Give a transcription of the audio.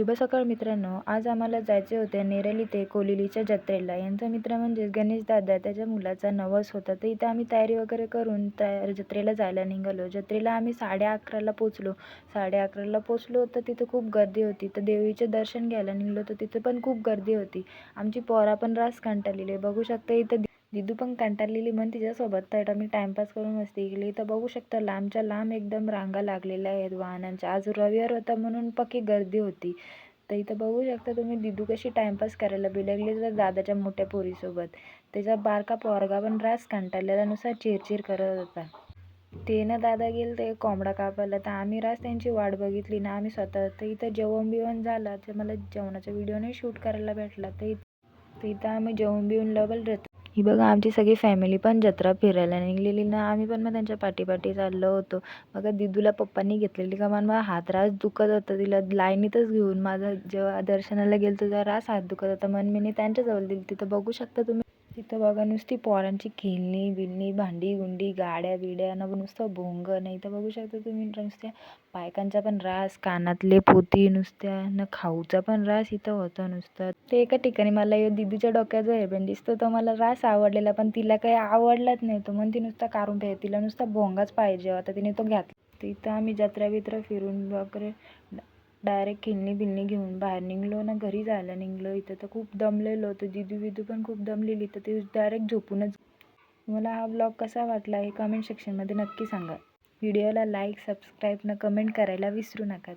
शुभ सकाळ मित्रांनो. आज आम्हाला जायचे होते नेरळ ते कोलिलीच्या जत्रेला. यांचा मित्र म्हणजे गणेश दादा, त्याच्या मुलाचा नवस होता. तर इथं आम्ही तयारी वगैरे करून जत्रेला जायला निघालो. जत्रेला आम्ही 11:30ला पोचलो. 11:30ला पोचलो तर तिथं खूप गर्दी होती. तर देवीचे दर्शन घ्यायला निघालो तर तिथं पण खूप गर्दी होती. आमची पोरा पण रास कंटाळलेली. बघू शकता इथं दिदू पण कंटाळलेली म्हणून तिच्यासोबत तर आम्ही टाइमपास करून मस्ती केली. इथं बघू शकता लांबच्या लांब एकदम रांगा लागलेल्या आहेत वाहनांच्या. आज रविवार होता म्हणून पक्की गर्दी होती. तर इथं बघू शकता तुम्ही दिदू कशी टाइमपास करायला बिलगली तर दादाच्या मोठ्या पोरीसोबत. त्याचा बारका पोरगा पण रास कंटाळलेला नुसार चिरचिर करत होता. ते ना दादा गेले ते कोंबडा कापायला. तर आम्ही रास त्यांची वाट बघितली ना आम्ही स्वतः. तर इथं जेवण बिवण झालं तर मला जेवणाचा व्हिडिओ नाही शूट करायला भेटला. तर इथं आम्ही जेवण बिवून डबल ही बघा आमची सगळी फॅमिली पण जत्रा फिरायला निघलेली ना. आम्ही पण मग त्यांच्या पाठी चाललो होतो. बघा दिदूला पप्पांनी घेतलेली का मला हात रास दुखत होता. तिला लाईनीतच घेऊन माझा जेव्हा दर्शनाला गेलो तेव्हा रास हात दुखत होता म्हणून मी त्यांच्याजवळ दिली. तिथं बघू शकता तुम्ही. तिथं बघा नुसती पोरांची खेळणी बिळणी भांडी गुंडी गाड्या बिड्या न नुसतं भोंग. नाही तर बघू शकता तुम्ही नुसत्या बायकांचा पण रास, कानातले पोती नुसत्या न खाऊचा पण रास इथं होता नुसतं. ते एका ठिकाणी मला दिदीच्या डोक्यात जो हेअरबँड दिसतो तो मला रास आवडलेला पण तिला काही आवडलाच नाही. तो म्हणून ती नुसता काढून ठेवते. तिला नुसता भोंगाच पाहिजे होता. तिने तो घातला. तर इथं आम्ही जत्रा बित्रा फिरून वगैरे डायरेक्ट खेळणी बिळणी घेऊन बाहेर निघलो ना घरी जायला निघलो. इथं तर खूप दमलेलो होतो. दिदू पण खूप दमलेली. तर ती डायरेक्ट झोपूनच. मला हा ब्लॉग कसा वाटला हे कमेंट सेक्शनमध्ये नक्की सांगा. व्हिडिओला लाईक सबस्क्राईब न कमेंट करायला विसरू नका.